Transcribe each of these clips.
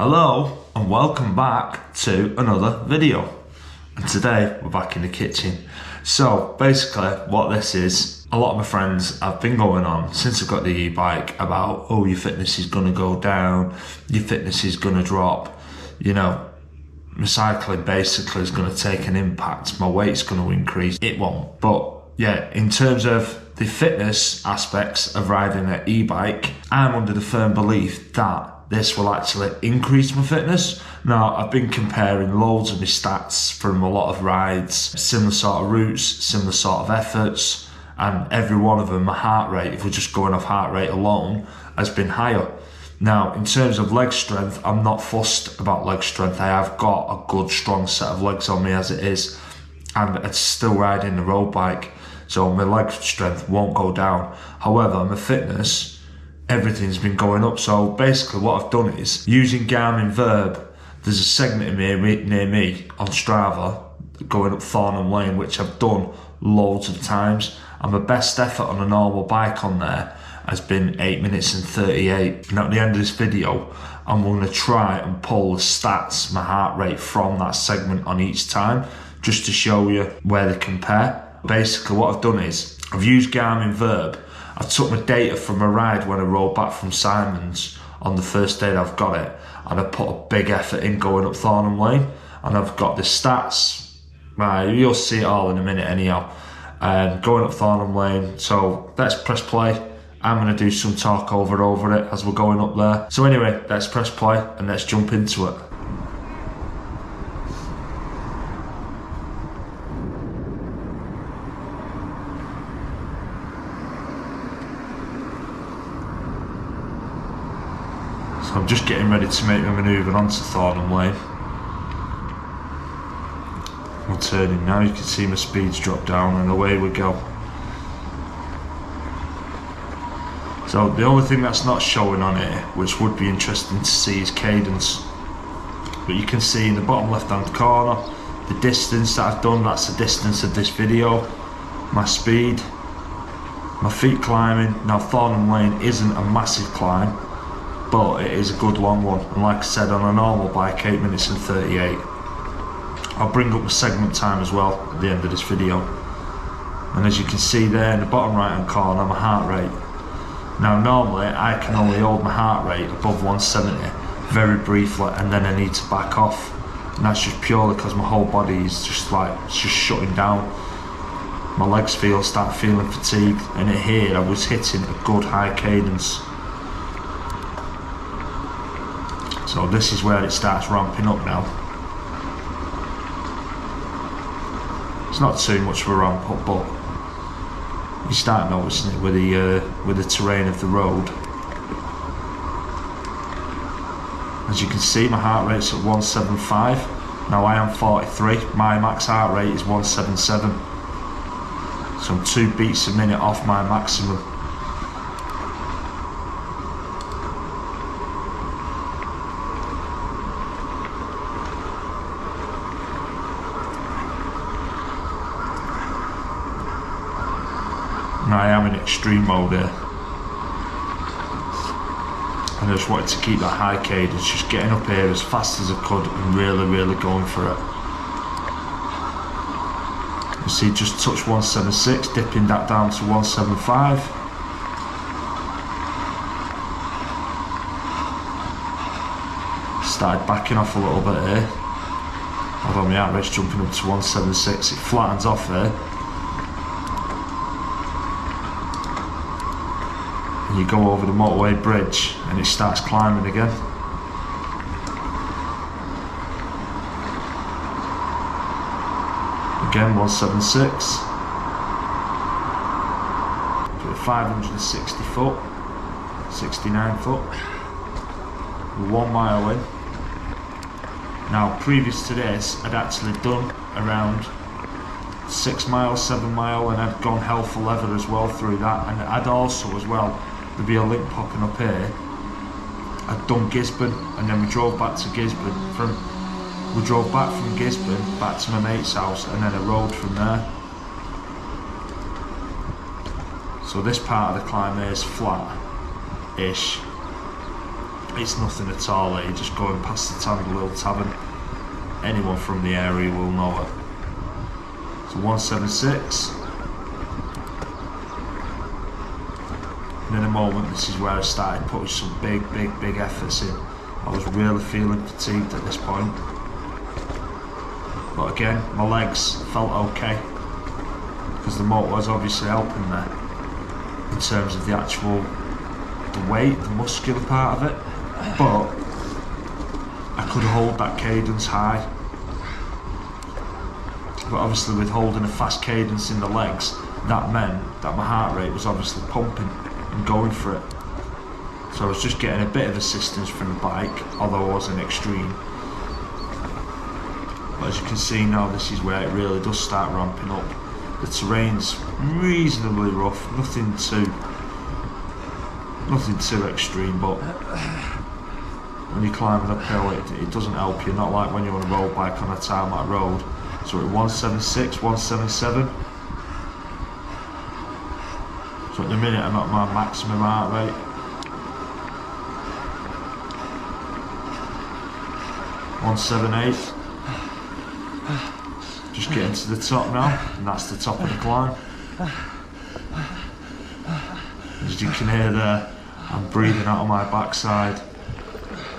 Hello and welcome back to another video, and today we're back in the kitchen. So basically what this is, a lot of my friends have been going on since I got the e-bike about, oh, your fitness is going to go down, your fitness is going to drop, you know, my cycling basically is going to take an impact, my weight's going to increase. It won't. But yeah, in terms of the fitness aspects of riding an e-bike, I'm under the firm belief that this will actually increase my fitness. Now, I've been comparing loads of my stats from a lot of rides, similar sort of routes, similar sort of efforts, and every one of them, my heart rate, if we're just going off heart rate alone, has been higher. Now, in terms of leg strength, I'm not fussed about leg strength. I have got a good, strong set of legs on me as it is, and it's still riding the road bike, so my leg strength won't go down. However, my fitness, everything's been going up. So basically what I've done is, using Garmin Verb, there's a segment near me on Strava going up Thornham Lane, which I've done loads of times, and my best effort on a normal bike on there has been 8 minutes and 38. Now at the end of this video, I'm going to try and pull the stats, my heart rate from that segment on each time, just to show you where they compare. Basically what I've done is, I've used Garmin Verb. I took my data from a ride when I rode back from Simon's on the first day that I've got it, and I put a big effort in going up Thornham Lane, and I've got the stats. Right, you'll see it all in a minute anyhow. Going up Thornham Lane, so let's press play. I'm going to do some talk over it as we're going up there. So anyway, let's press play and let's jump into it. So I'm just getting ready to make my manoeuvre onto Thornham Lane. We're turning now, you can see my speeds drop down and away we go. So the only thing that's not showing on here, which would be interesting to see, is cadence. But you can see in the bottom left hand corner, the distance that I've done, that's the distance of this video, my speed, my feet climbing. Now Thornham Lane isn't a massive climb, but it is a good long one, and like I said, on a normal bike, 8 minutes and 38. I'll bring up the segment time as well at the end of this video, and as you can see there in the bottom right hand corner, my heart rate. Now normally I can only hold my heart rate above 170 very briefly, and then I need to back off, and that's just purely because my whole body is just shutting down. My legs start feeling fatigued, and here I was hitting a good high cadence. So this is where it starts ramping up now. It's not too much of a ramp up, but you start noticing it with the terrain of the road. As you can see, my heart rate's at 175. Now I am 43, my max heart rate is 177. So I'm 2 beats a minute off my maximum. Now I am in extreme mode here, and I just wanted to keep that high cadence, just getting up here as fast as I could and really going for it. You see, just touch 176, dipping that down to 175. Started backing off a little bit here, although my heart rate's jumping up to 176, it flattens off there. You go over the motorway bridge and it starts climbing again. Again 176. 560 foot, 69 foot. We're 1 mile in. Now previous to this I'd actually done around 6 miles, 7 mile, and I'd gone hell for leather as well through that, and I'd also as well, there'd be a link popping up here, I'd done Gisborne, and then we drove back to Gisborne. We drove back from Gisborne back to my mate's house, and then I rode from there. So this part of the climb here is flat-ish. it's nothing at all. You're just going past the Tandalil Tavern. Anyone from the area will know it. So 176. And in a moment, this is where I started putting some big efforts in. I was really feeling fatigued at this point. But again, my legs felt okay, because the motor was obviously helping there in terms of the actual, the weight, the muscular part of it. But I could hold that cadence high. But obviously with holding a fast cadence in the legs, that meant that my heart rate was obviously pumping and going for it. So I was just getting a bit of assistance from the bike, although I wasn't extreme. But as you can see now, this is where it really does start ramping up. The terrain's reasonably rough, nothing too extreme, but when you're climbing uphill, it doesn't help you, not like when you're on a road bike on a tarmac road. So at 176, 177. So at the minute I'm at my maximum heart rate. $178. Just getting to the top now, and that's the top of the climb. As you can hear there, I'm breathing out of my backside.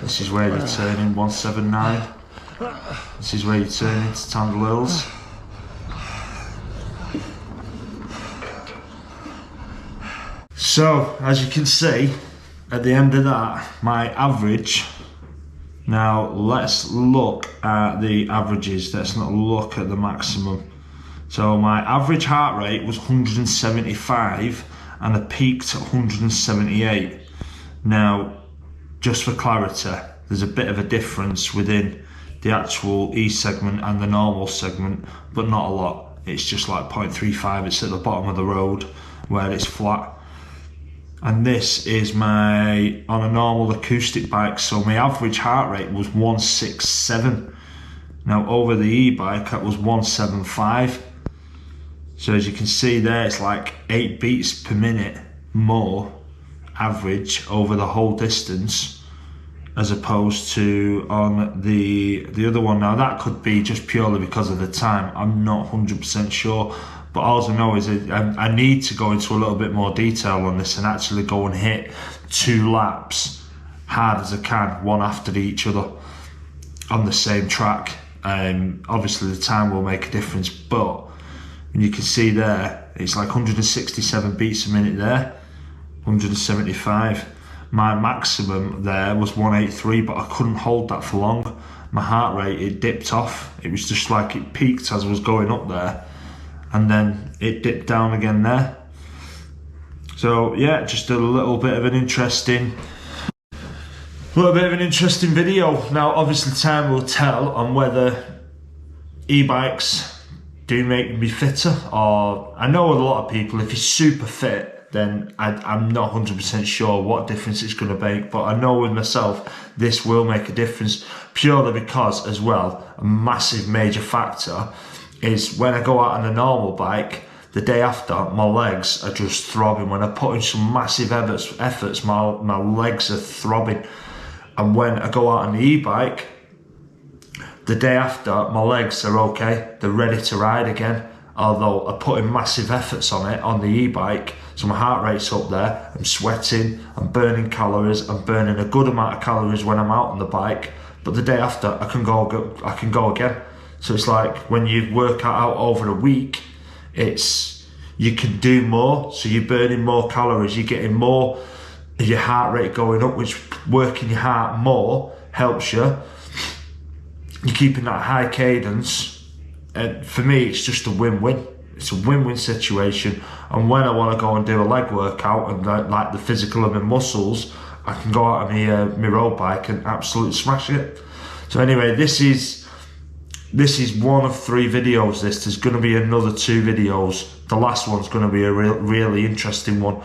This is where you turn in 179. This is where you turn into Tandalils. So, as you can see, at the end of that, my average. Now let's look at the averages, let's not look at the maximum. So my average heart rate was 175 and I peaked at 178. Now, just for clarity, there's a bit of a difference within the actual E segment and the normal segment, but not a lot. It's just like 0.35, it's at the bottom of the road where it's flat. And this is my, on a normal acoustic bike, so my average heart rate was 167. Now over the e-bike that was 175. So as you can see there, it's like 8 beats per minute more average over the whole distance, as opposed to on the other one. Now that could be just purely because of the time, I'm not 100% sure. But all I know is I need to go into a little bit more detail on this and actually go and hit 2 laps hard as I can, one after each other on the same track. Obviously the time will make a difference, but you can see there, it's like 167 beats a minute there, 175. My maximum there was 183, but I couldn't hold that for long. My heart rate, it dipped off. It was just like it peaked as I was going up there, and then it dipped down again there. So yeah, just a little bit of an interesting video. Now obviously time will tell on whether e-bikes do make me fitter, or I know a lot of people, if you're super fit, then I'm not 100% sure what difference it's going to make, but I know with myself this will make a difference, purely because as well, a massive major factor is when I go out on a normal bike, the day after, my legs are just throbbing. When I put in some massive efforts, my legs are throbbing. And when I go out on the e-bike, the day after, my legs are okay. They're ready to ride again. Although I put in massive efforts on it, on the e-bike, so my heart rate's up there, I'm sweating, I'm burning calories, I'm burning a good amount of calories when I'm out on the bike, but the day after, I can go again. So it's like when you work out over a week, you can do more, so you're burning more calories, you're getting more of your heart rate going up, which working your heart more helps you. You're keeping that high cadence, and for me it's just a win-win. It's a win-win situation, and when I want to go and do a leg workout and like the physical of my muscles, I can go out on my road bike and absolutely smash it. So anyway, this is one of 3 videos. There's going to be another 2 videos. The last one's going to be a really interesting one.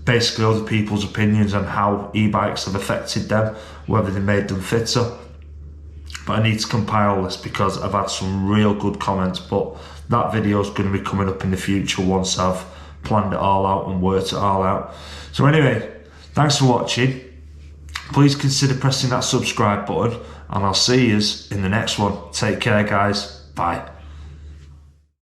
Basically other people's opinions on how e-bikes have affected them, whether they made them fitter. But I need to compile this because I've had some real good comments, but that video is going to be coming up in the future once I've planned it all out and worked it all out. So anyway, thanks for watching. please consider pressing that subscribe button, and I'll see you in the next one. Take care, guys. Bye.